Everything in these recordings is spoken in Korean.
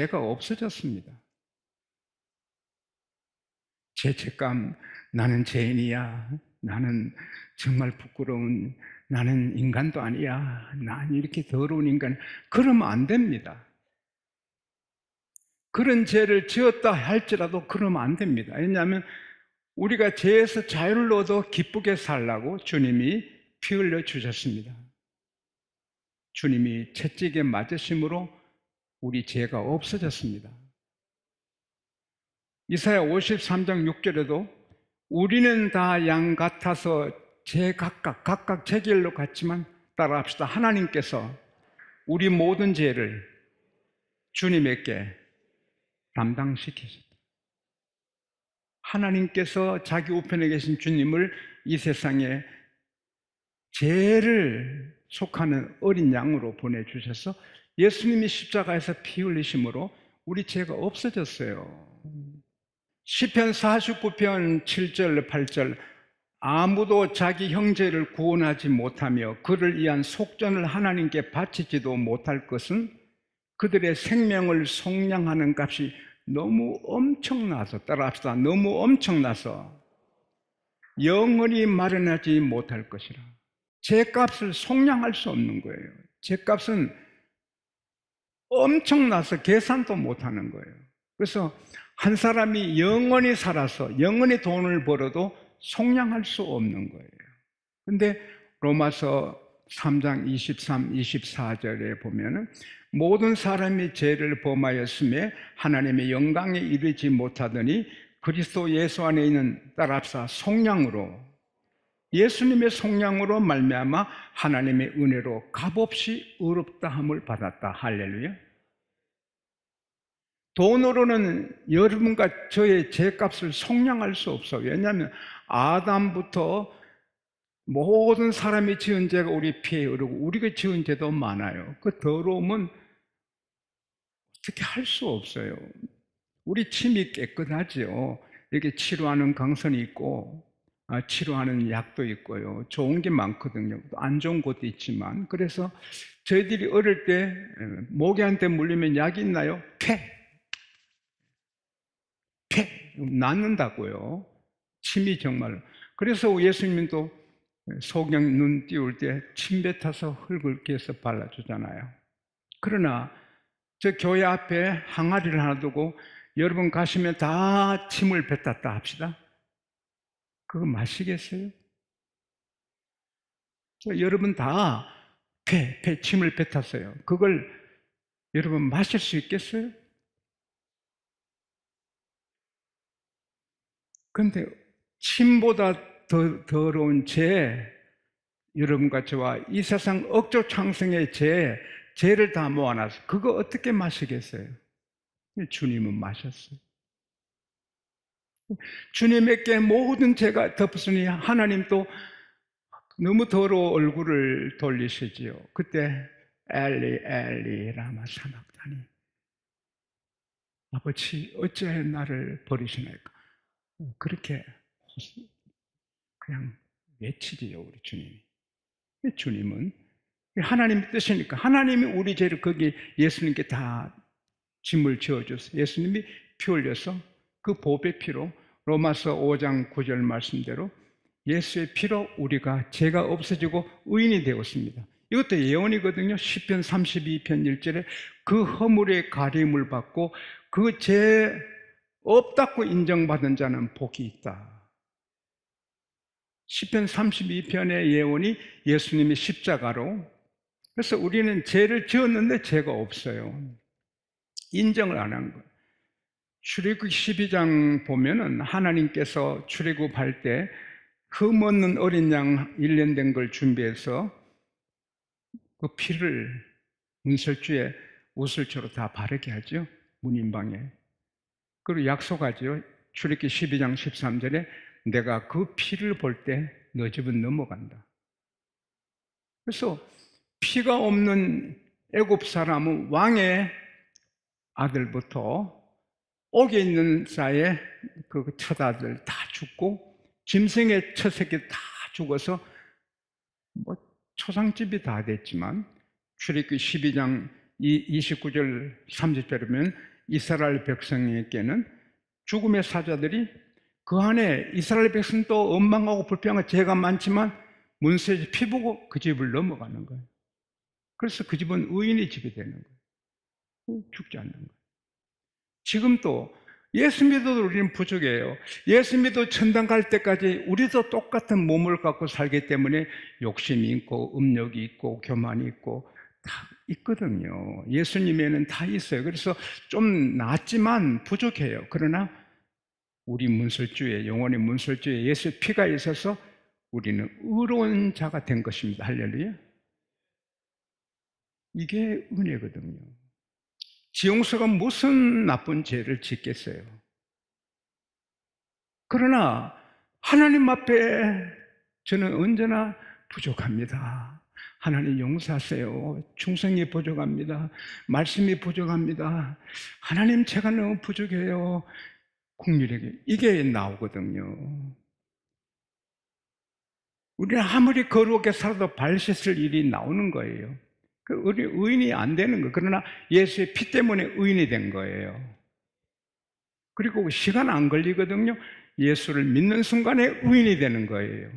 죄가 없어졌습니다. 죄책감, 나는 죄인이야, 나는 정말 부끄러운, 나는 인간도 아니야, 난 이렇게 더러운 인간, 그러면 안 됩니다. 그런 죄를 지었다 할지라도 그러면 안 됩니다. 왜냐하면 우리가 죄에서 자유를 얻어 기쁘게 살라고 주님이 피 흘려 주셨습니다. 주님이 채찍에 맞으심으로 우리 죄가 없어졌습니다. 이사야 53장 6절에도 우리는 다 양 같아서 각각 제 길로 갔지만, 따라합시다. 하나님께서 우리 모든 죄를 주님에게 담당시키셨다. 하나님께서 자기 우편에 계신 주님을 이 세상에 죄를 속하는 어린 양으로 보내주셔서 예수님이 십자가에서 피 흘리심으로 우리 죄가 없어졌어요. 시편 49편 7절 8절 아무도 자기 형제를 구원하지 못하며 그를 위한 속전을 하나님께 바치지도 못할 것은 그들의 생명을 속량하는 값이 너무 엄청나서, 따라합시다. 너무 엄청나서 영원히 마련하지 못할 것이라. 죄값을 속량할 수 없는 거예요. 죄값은 엄청나서 계산도 못하는 거예요. 그래서 한 사람이 영원히 살아서 영원히 돈을 벌어도 속량할 수 없는 거예요. 그런데 로마서 3장 23, 24절에 보면은 모든 사람이 죄를 범하였음에 하나님의 영광에 이르지 못하더니 그리스도 예수 안에 있는, 따라합시다, 속량으로, 예수님의 속량으로 말미암아 하나님의 은혜로 값없이 의롭다함을 받았다. 할렐루야. 돈으로는 여러분과 저의 죄값을 속량할 수 없어요. 왜냐하면 아담부터 모든 사람이 지은 죄가 우리 피에 흐르고 우리가 지은 죄도 많아요. 그 더러움은 어떻게 할 수 없어요. 우리 침이 깨끗하죠. 이렇게 치료하는 강선이 있고 치료하는 약도 있고요. 좋은 게 많거든요. 안 좋은 것도 있지만, 그래서 저희들이 어릴 때 모기한테 물리면 약이 있나요? 폐 낫는다고요. 침이 정말. 그래서 예수님도 소경 눈 띄울 때 침 뱉어서 흙을 깨서 발라주잖아요. 그러나 저 교회 앞에 항아리를 하나 두고 여러분 가시면 다 침을 뱉었다 합시다. 그거 마시겠어요? 여러분 다 침을 뱉었어요. 그걸 여러분 마실 수 있겠어요? 그런데 침보다 더 더러운 죄, 여러분과 저와 이 세상 억조 창생의 죄를 다 모아놔서 그거 어떻게 마시겠어요? 주님은 마셨어요. 주님에게 모든 죄가 덮었으니 하나님도 너무 더러워 얼굴을 돌리시지요. 그때 엘리 엘리 라마 사박다니, 아버지 어찌하여 나를 버리시나이까, 그렇게 그냥 외치지요. 우리 주님이. 주님은 하나님 뜻이니까 하나님이 우리 죄를 거기 예수님께 다 짐을 지어줬어요. 예수님이 피 흘려서 그 보배 피로, 로마서 5장 9절 말씀대로 예수의 피로 우리가 죄가 없어지고 의인이 되었습니다. 이것도 예언이거든요. 시편 32편 1절에 그 허물의 가림을 받고 그 죄 없다고 인정받은 자는 복이 있다. 시편 32편의 예언이 예수님이 십자가로, 그래서 우리는 죄를 지었는데 죄가 없어요. 인정을 안 한 거예요. 출애굽 12장 보면은 하나님께서 출애굽할 때 흠 없는 어린 양 1년 된 걸 준비해서 그 피를 문설주에 우슬초로 다 바르게 하죠. 문인방에. 그리고 약속하죠. 출애굽 12장 13절에 내가 그 피를 볼 때 너 집은 넘어간다. 그래서 피가 없는 애굽 사람은 왕의 아들부터 옥에 있는 자의 그 첫 아들 다 죽고 짐승의 첫 새끼 다 죽어서 뭐 초상집이 다 됐지만 출애굽 12장 29절 30절에 보면 이스라엘 백성에게는 죽음의 사자들이 그 안에 이스라엘 백성도 원망하고 불평하고 죄가 많지만 문세의 피 보고 그 집을 넘어가는 거예요. 그래서 그 집은 의인의 집이 되는 거예요. 죽지 않는 거예요. 지금도 예수 믿어도 우리는 부족해요. 예수 믿어 천당 갈 때까지 우리도 똑같은 몸을 갖고 살기 때문에 욕심이 있고 음욕이 있고 교만이 있고 다 있거든요. 예수님에는 다 있어요. 그래서 좀 낫지만 부족해요. 그러나 우리 문설주에, 영혼의 문설주에 예수의 피가 있어서 우리는 의로운 자가 된 것입니다. 할렐루야. 이게 은혜거든요. 지용서가 무슨 나쁜 죄를 짓겠어요? 그러나 하나님 앞에 저는 언제나 부족합니다. 하나님 용서하세요. 충성이 부족합니다. 말씀이 부족합니다. 하나님 제가 너무 부족해요. 국률에게 이게 나오거든요. 우리는 아무리 거룩하게 살아도 발 씻을 일이 나오는 거예요. 우리 의인이 안 되는 거예요. 그러나 예수의 피 때문에 의인이 된 거예요. 그리고 시간 안 걸리거든요. 예수를 믿는 순간에 의인이 되는 거예요.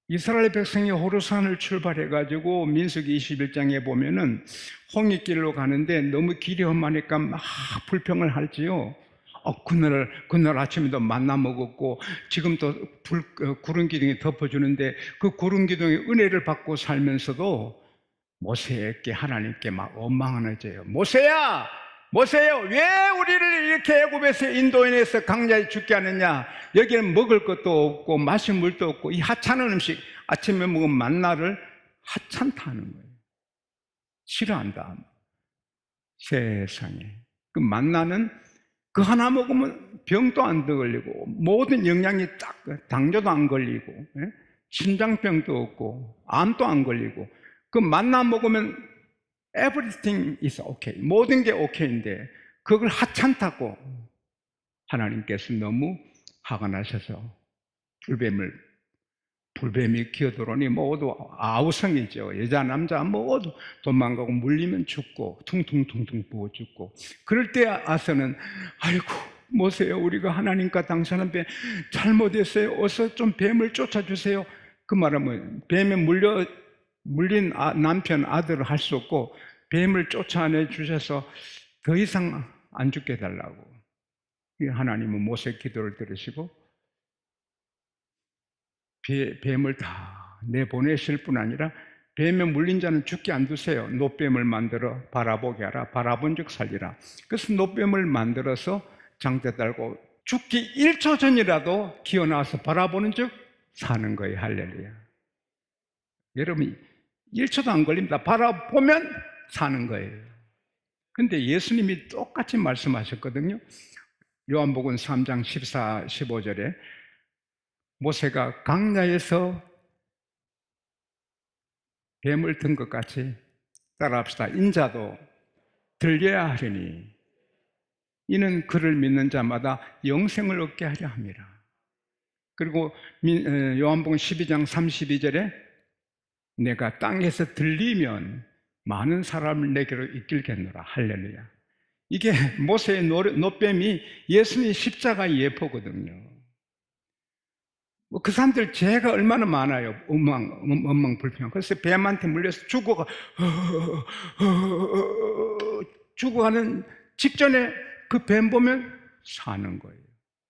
이스라엘 백성이 호르산을 출발해가지고 민수기 21장에 보면은 홍익길로 가는데 너무 길이 험하니까 막 불평을 하지요. 그날 아침에도 만나 먹었고 지금도 구름 기둥이 덮어주는데 그 구름 기둥의 은혜를 받고 살면서도 모세에게 하나님께 막 원망하는 모세야 왜 우리를 이렇게 애굽에서 인도인에서 강야에 죽게 하느냐. 여기는 먹을 것도 없고 마실 물도 없고 이 하찮은 음식 아침에 먹은 만나를 하찮다 하는 거예요. 싫어한다. 세상에 그 만나는 그 하나 먹으면 병도 안 걸리고 모든 영양이 딱 당뇨도 안 걸리고 심장병도 없고 암도 안 걸리고 그 만나 먹으면 everything is okay. 모든 게 okay인데 그걸 하찮다고 하나님께서 너무 화가 나셔서 불뱀이 기어들어오니 모두 아우성이죠. 여자 남자 모두 도망가고 물리면 죽고 퉁퉁퉁퉁 부어 죽고 그럴 때 아서는 아이고 모세요 우리가 하나님과 당신한테 잘못했어요. 어서 좀 뱀을 쫓아주세요. 그 말하면 뱀에 물린 남편 아들을 할 수 없고 뱀을 쫓아내 주셔서 더 이상 안 죽게 해달라고. 하나님은 모세의 기도를 들으시고 뱀을 다 내보내실 뿐 아니라 뱀에 물린 자는 죽게 안 두세요. 노뱀을 만들어 바라보게 하라. 바라본 즉 살리라. 그래서 노뱀을 만들어서 장대 달고 죽기 1초 전이라도 기어나와서 바라보는 즉 사는 거예요. 할렐루야. 여러분 1초도 안 걸립니다. 바라보면 사는 거예요. 근데 예수님이 똑같이 말씀하셨거든요. 요한복음 3장 14, 15절에 모세가 강야에서 뱀을 든 것 같이 따라합시다. 인자도 들려야 하리니 이는 그를 믿는 자마다 영생을 얻게 하려 함이라. 그리고 요한복음 12장 32절에 내가 땅에서 들리면 많은 사람을 내게로 이끌겠노라. 할렐루야. 이게 모세의 노뱀이 예수님의 십자가 예포거든요. 그 사람들 죄가 얼마나 많아요. 엉망불평. 그래서 뱀한테 물려서 죽어가는 직전에 그 뱀 보면 사는 거예요.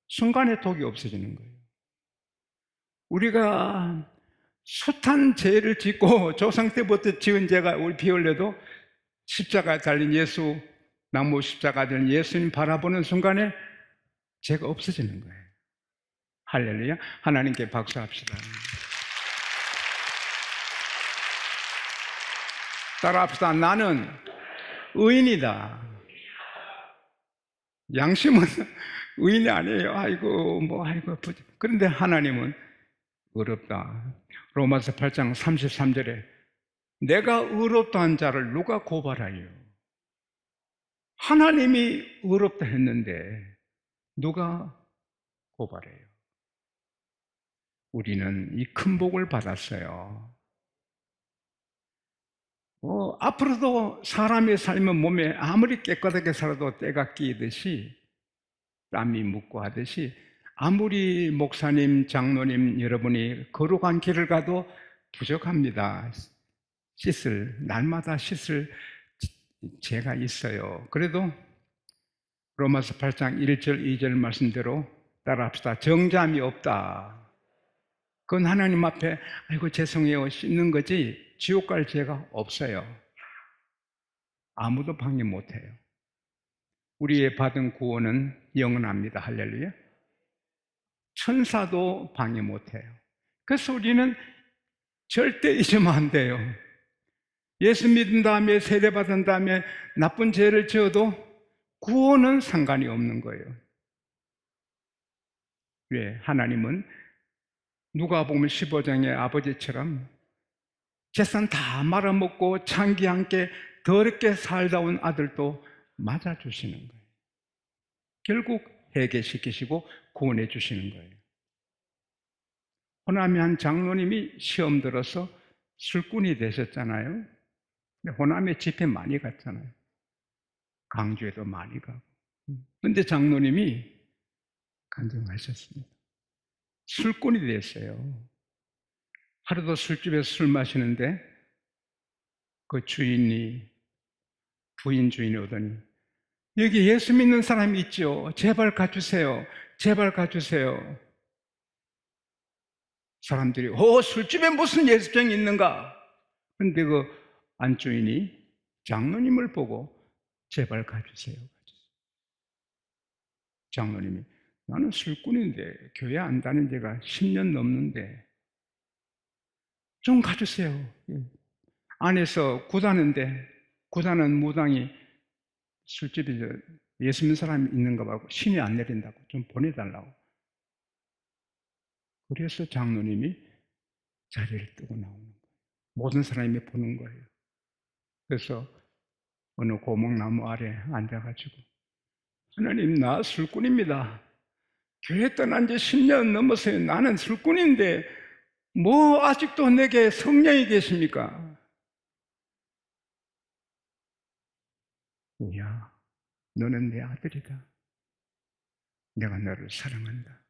순간에 독이 없어지는 거예요. 우리가 숱한 죄를 짓고 조상 때부터 지은 죄가 우리 피 흘려도 십자가에 달린 예수, 나무 십자가에 달린 예수님 바라보는 순간에 죄가 없어지는 거예요. 할렐루야. 하나님께 박수합시다. 따라합시다. 나는 의인이다. 양심은 의인이 아니에요. 아이고 그런데 하나님은 의롭다. 로마서 8장 33절에 내가 의롭다 한 자를 누가 고발하요? 하나님이 의롭다 했는데 누가 고발해요? 우리는 이 큰 복을 받았어요. 앞으로도 사람의 삶은 몸에 아무리 깨끗하게 살아도 때가 끼듯이 땀이 묻고 하듯이 아무리 목사님, 장로님 여러분이 거룩한 길을 가도 부족합니다. 날마다 씻을 죄가 있어요. 그래도 로마서 8장 1절, 2절 말씀대로 따라합시다. 정죄함이 없다. 그건 하나님 앞에 아이고 죄송해요 씻는 거지 지옥 갈 죄가 없어요. 아무도 방해 못해요. 우리의 받은 구원은 영원합니다. 할렐루야. 천사도 방해 못해요. 그래서 우리는 절대 잊으면 안 돼요. 예수 믿은 다음에 세례받은 다음에 나쁜 죄를 지어도 구원은 상관이 없는 거예요. 왜? 하나님은 누가복음 15장의 아버지처럼 재산 다 말아먹고 창기 함께 더럽게 살다 온 아들도 맞아주시는 거예요. 결국 회개시키시고 구원해 주시는 거예요. 호남의 한 장로님이 시험 들어서 술꾼이 되셨잖아요. 호남에 집회 많이 갔잖아요. 강주에도 많이 가고. 근데 장로님이 간증하셨습니다. 술꾼이 됐어요. 하루도 술집에서 술 마시는데 그 부인 주인이 오더니 여기 예수 믿는 사람이 있죠. 제발 가주세요. 제발 가주세요. 사람들이 술집에 무슨 예수병이 있는가? 그런데 그 안주인이 장로님을 보고 제발 가주세요. 장로님이 나는 술꾼인데 교회 안 다닌 지가 10년 넘는데 좀 가주세요. 안에서 구다는데 구다는 무당이 술집에 예수 믿는 사람이 있는가 봐 신이 안 내린다고 좀 보내달라고. 그래서 장로님이 자리를 뜨고 나오는 거예요. 모든 사람이 보는 거예요. 그래서 어느 고목나무 아래 앉아가지고 하나님 나 술꾼입니다. 교회 떠난 지 10년 넘었어요. 나는 술꾼인데 뭐 아직도 내게 성령이 계십니까? 야, 너는 내 아들이다. 내가 너를 사랑한다.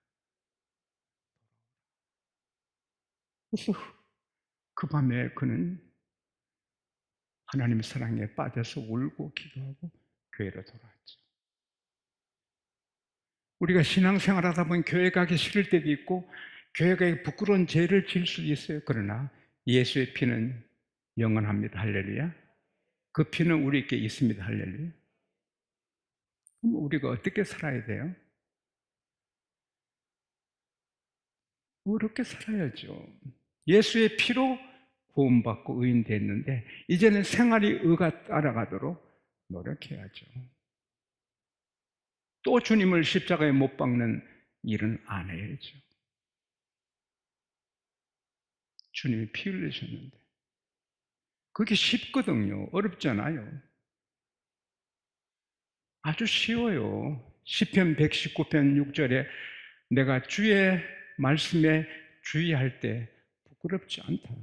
그래서 그 밤에 그는 하나님의 사랑에 빠져서 울고 기도하고 교회로 돌아왔죠. 우리가 신앙생활 하다 보면 교회 가기 싫을 때도 있고 교회 가기 부끄러운 죄를 지을 수도 있어요. 그러나 예수의 피는 영원합니다. 할렐루야. 그 피는 우리에게 있습니다. 할렐루야. 그럼 우리가 어떻게 살아야 돼요? 어렵게 살아야죠. 예수의 피로 구원받고 의인 됐는데 이제는 생활이 의가 따라가도록 노력해야죠. 또 주님을 십자가에 못 박는 일은 안 해야죠. 주님이 피 흘리셨는데 그게 쉽거든요. 어렵잖아요. 아주 쉬워요. 시편 119편 6절에 내가 주의 말씀에 주의할 때 부끄럽지 않다.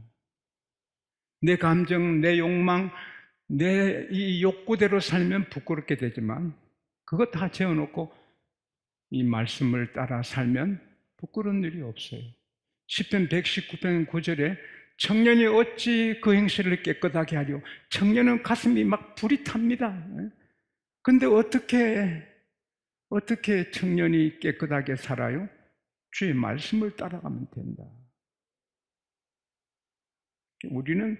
내 감정, 내 욕망, 내 이 욕구대로 살면 부끄럽게 되지만 그거 다 재워놓고 이 말씀을 따라 살면 부끄러운 일이 없어요. 시편 119편 9절에 청년이 어찌 그 행실을 깨끗하게 하려. 청년은 가슴이 막 불이 탑니다. 근데 어떻게 청년이 깨끗하게 살아요? 주의 말씀을 따라가면 된다. 우리는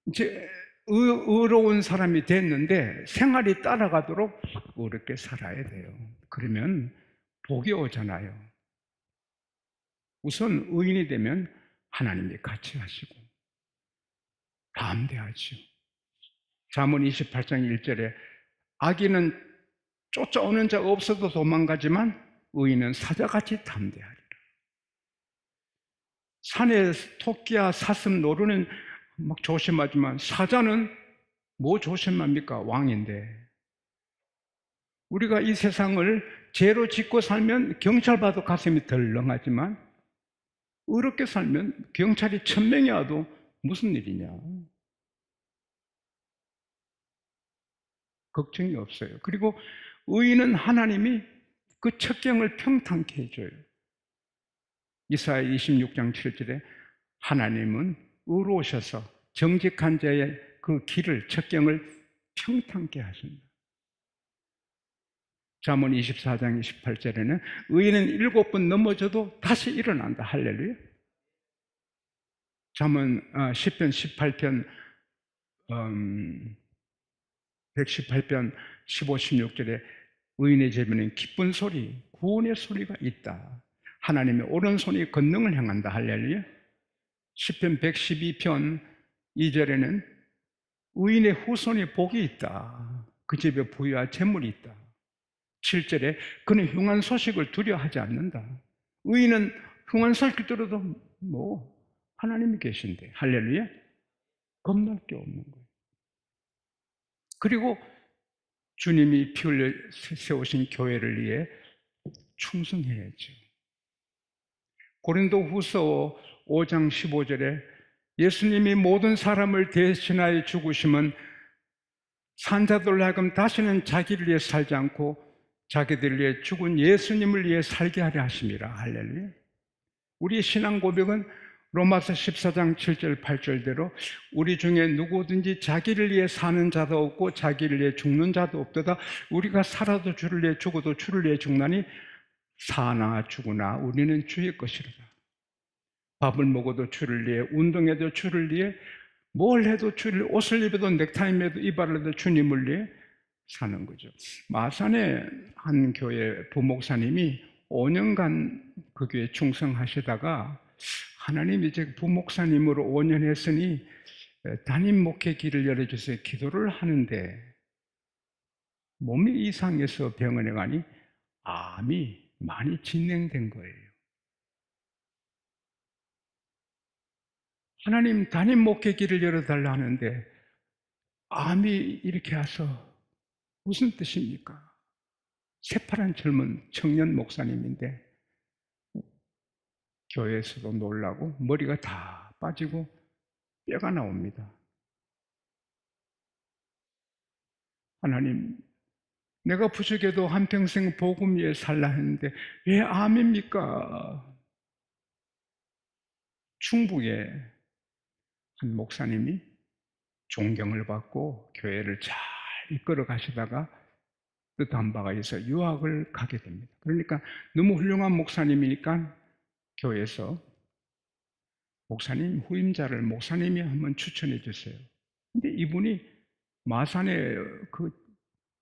이제 의로운 사람이 됐는데 생활이 따라가도록 어렵게 살아야 돼요. 그러면 복이 오잖아요. 우선 의인이 되면 하나님이 같이 하시고 담대하죠. 잠언 28장 1절에 악인은 쫓아오는 자가 없어도 도망가지만 의인은 사자같이 담대하리라. 산에 토끼야 사슴 노루는 막 조심하지만 사자는 뭐 조심합니까? 왕인데. 우리가 이 세상을 죄로 짓고 살면 경찰 봐도 가슴이 덜렁하지만 어렵게 살면 경찰이 1000명이 와도 무슨 일이냐. 걱정이 없어요. 그리고 의인은 하나님이 그 첩경을 평탄케 해줘요. 이사야 26장 7절에 하나님은 의로우셔서 정직한 자의 그 길을, 첩경을 평탄케 하신다. 잠언 24장 28절에는 의인은 7번 넘어져도 다시 일어난다. 할렐루야. 잠언 10편 18편 118편 15, 16절에 의인의 제비는 기쁜 소리, 구원의 소리가 있다. 하나님의 오른손이 권능을 행한다. 할렐루야. 시편 112편 2절에는 의인의 후손이 복이 있다. 그 집에 부유와 재물이 있다. 7절에 그는 흉한 소식을 두려워하지 않는다. 의인은 흉한 소식 들어도 하나님이 계신데, 할렐루야. 겁날 게 없는 거예요. 그리고 주님이 피 흘려 세우신 교회를 위해 충성해야죠. 고린도후서 5장 15절에 예수님이 모든 사람을 대신하여 죽으심은 산자들로 하여금 다시는 자기를 위해 살지 않고 자기들을 위해 죽은 예수님을 위해 살게 하려 하심이라. 할렐루야. 우리의 신앙 고백은 로마서 14장 7절 8절대로 우리 중에 누구든지 자기를 위해 사는 자도 없고 자기를 위해 죽는 자도 없도다. 우리가 살아도 주를 위해 죽어도 주를 위해 죽나니 사나 죽으나 우리는 주의 것이로다. 밥을 먹어도 주를 위해, 운동해도 주를 위해, 뭘 해도 주를 위해, 옷을 입어도 넥타이 매도 이발해도 주님을 위해 사는 거죠. 마산의 한 교회 부목사님이 5년간 그 교회에 충성하시다가 하나님이 이제 부목사님으로 5년 했으니 담임 목회 길을 열어주세요 기도를 하는데 몸이 이상해서 병원에 가니 암이 많이 진행된 거예요. 하나님 담임 목회 길을 열어달라 하는데 암이 이렇게 와서 무슨 뜻입니까? 새파란 젊은 청년 목사님인데 교회에서도 놀라고 머리가 다 빠지고 뼈가 나옵니다. 하나님, 내가 부족해도 한평생 복음 위에 살라 했는데 왜 암입니까? 충북에 한 목사님이 존경을 받고 교회를 잘 이끌어 가시다가 뜻한 바가 있어 유학을 가게 됩니다. 그러니까 너무 훌륭한 목사님이니까 교회에서 목사님 후임자를 목사님이 한번 추천해 주세요. 근데 이분이 마산의 그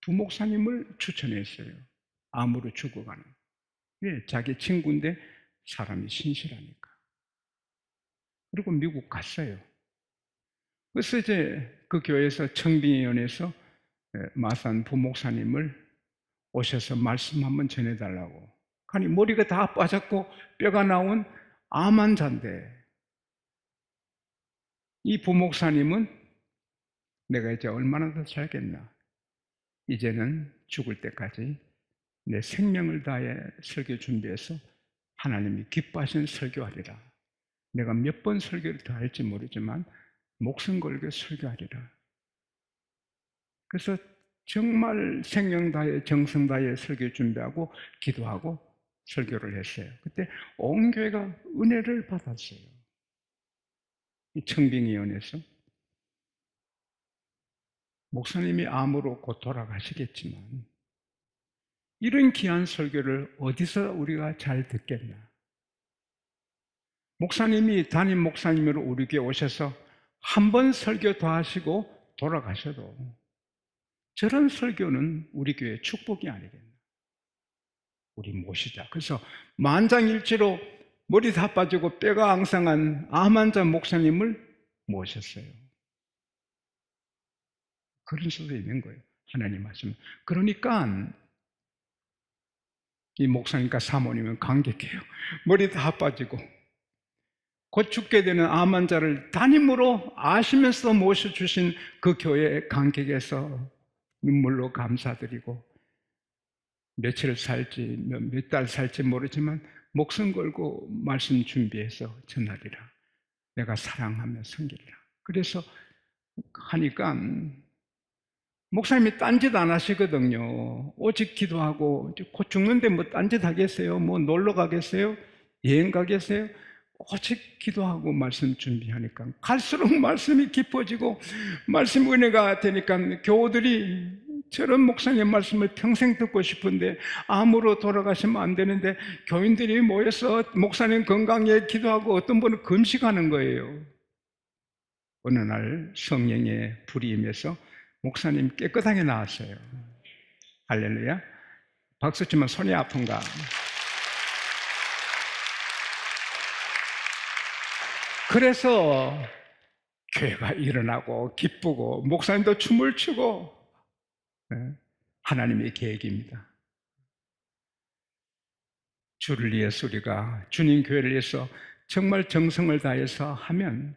부목사님을 추천했어요. 암으로 죽어가는. 왜? 자기 친구인데 사람이 신실하니까. 그리고 미국 갔어요. 그래서 이제 그 교회에서 청빙위원회에서 마산 부목사님을 오셔서 말씀 한번 전해달라고. 아니 머리가 다 빠졌고 뼈가 나온 암 환자인데 이 부목사님은 내가 이제 얼마나 더 살겠나. 이제는 죽을 때까지 내 생명을 다해 설교 준비해서 하나님이 기뻐하시는 설교하리라. 내가 몇 번 설교를 더 할지 모르지만 목숨 걸고 설교하리라. 그래서 정말 생명 다해 정성 다해 설교 준비하고 기도하고 설교를 했어요. 그때 온 교회가 은혜를 받았어요. 이 청빙위원회에서 목사님이 암으로 곧 돌아가시겠지만 이런 귀한 설교를 어디서 우리가 잘 듣겠나? 목사님이 담임 목사님으로 우리 교회 오셔서 한 번 설교 더 하시고 돌아가셔도 저런 설교는 우리 교회의 축복이 아니겠나? 우리 모시자. 그래서 만장일치로 머리 다 빠지고 뼈가 앙상한 암 환자 목사님을 모셨어요. 그런 수도 있는 거예요. 하나님 말씀. 그러니까 이 목사님과 사모님은 감격해요. 머리 다 빠지고 곧 죽게 되는 암 환자를 담임으로 아시면서 모셔주신 그 교회에 감격해서 눈물로 감사드리고 며칠 살지 몇 달 살지 모르지만 목숨 걸고 말씀 준비해서 전하리라. 내가 사랑하며 섬기리라. 그래서 하니까 목사님이 딴짓 안 하시거든요. 오직 기도하고, 곧 죽는데 뭐 딴짓 하겠어요? 뭐 놀러 가겠어요? 여행 가겠어요? 오직 기도하고 말씀 준비하니까 갈수록 말씀이 깊어지고 말씀 은혜가 되니까 교우들이 저런 목사님 말씀을 평생 듣고 싶은데 암으로 돌아가시면 안 되는데 교인들이 모여서 목사님 건강에 기도하고 어떤 분은 금식하는 거예요. 어느 날 성령의 불이 임해서 목사님 깨끗하게 나왔어요. 할렐루야. 박수 치면 손이 아픈가? 그래서 교회가 일어나고 기쁘고 목사님도 춤을 추고 하나님의 계획입니다. 주를 위해서 우리가 주님 교회를 위해서 정말 정성을 다해서 하면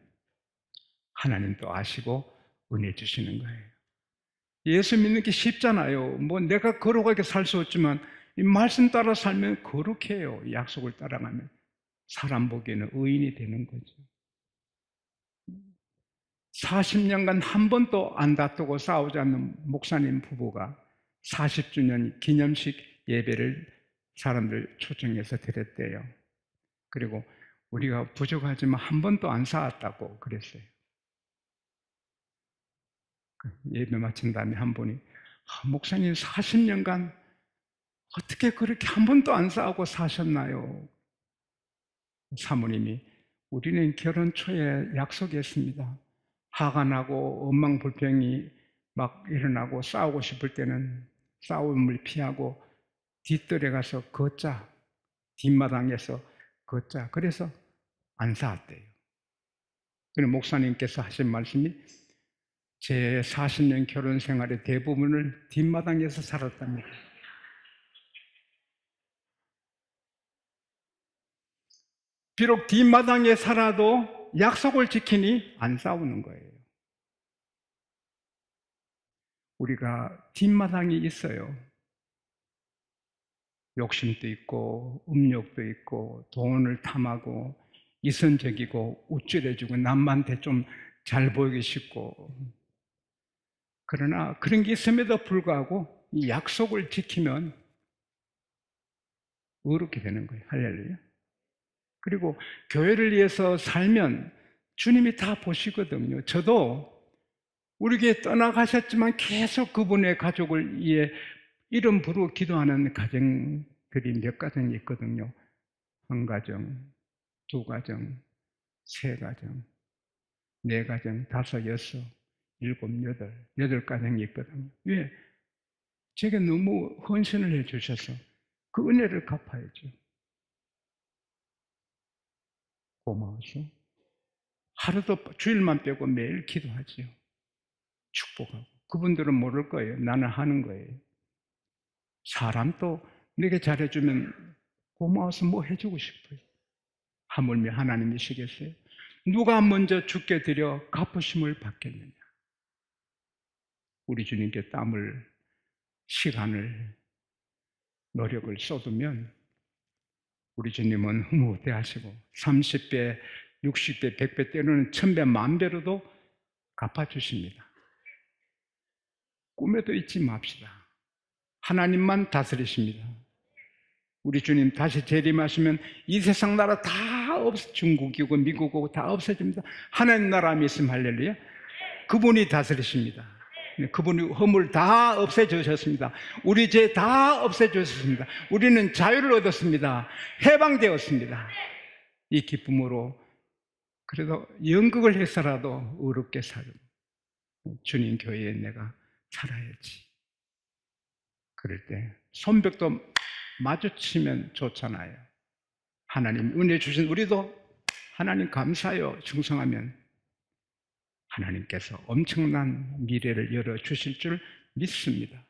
하나님도 아시고 은혜 주시는 거예요. 예수 믿는 게 쉽잖아요. 뭐 내가 거룩하게 살 수 없지만 이 말씀 따라 살면 거룩해요. 약속을 따라가면 사람 보기에는 의인이 되는 거죠. 40년간 한 번도 안 다투고 싸우지 않는 목사님 부부가 40주년 기념식 예배를 사람들 초청해서 드렸대요. 그리고 우리가 부족하지만 한 번도 안 싸웠다고 그랬어요. 예배 마친 다음에 한 분이 목사님 40년간 어떻게 그렇게 한 번도 안 싸우고 사셨나요? 사모님이 우리는 결혼 초에 약속했습니다. 화가 나고 원망불평이 막 일어나고 싸우고 싶을 때는 싸움을 피하고 뒷뜰에 가서 걷자. 뒷마당에서 걷자. 그래서 안 싸웠대요. 그리고 목사님께서 하신 말씀이 제 40년 결혼 생활의 대부분을 뒷마당에서 살았답니다. 비록 뒷마당에 살아도 약속을 지키니 안 싸우는 거예요. 우리가 뒷마당이 있어요. 욕심도 있고 음욕도 있고 돈을 탐하고 이선적이고 우쭐해지고 남한테 좀 잘 보이기 싶고 그러나 그런 게 있음에도 불구하고 이 약속을 지키면 의롭게 되는 거예요. 할렐루야. 그리고 교회를 위해서 살면 주님이 다 보시거든요. 저도 우리 교회 떠나가셨지만 계속 그분의 가족을 위해 이름 부르고 기도하는 가정들이 몇 가정이 있거든요. 한 가정, 두 가정, 세 가정, 네 가정, 다섯, 여섯, 일곱, 여덟 가정이 있거든요. 왜? 제게 너무 헌신을 해주셔서 그 은혜를 갚아야죠. 고마워서 하루도 주일만 빼고 매일 기도하지요. 축복하고. 그분들은 모를 거예요. 나는 하는 거예요. 사람도 내게 잘해주면 고마워서 뭐 해주고 싶어요. 하물며 하나님이시겠어요? 누가 먼저 죽게 드려 갚으심을 받겠느냐? 우리 주님께 땀을, 시간을, 노력을 쏟으면 우리 주님은 흐뭇해하시고 30배, 60배, 100배 때로는 1000배, 10,000배로도 갚아주십니다. 꿈에도 잊지 맙시다. 하나님만 다스리십니다. 우리 주님 다시 재림하시면 이 세상 나라 다 중국이고 미국이고 다 없어집니다. 하나님 나라 믿음 할렐루야. 그분이 다스리십니다. 그분이 허물 다 없애주셨습니다. 우리 죄 다 없애주셨습니다. 우리는 자유를 얻었습니다. 해방되었습니다. 이 기쁨으로 그래도 연극을 해서라도 의롭게 살고 주님 교회에 내가 살아야지. 그럴 때 손뼉도 마주치면 좋잖아요. 하나님 은혜 주신 우리도 하나님 감사해요 충성하면 하나님께서 엄청난 미래를 열어주실 줄 믿습니다.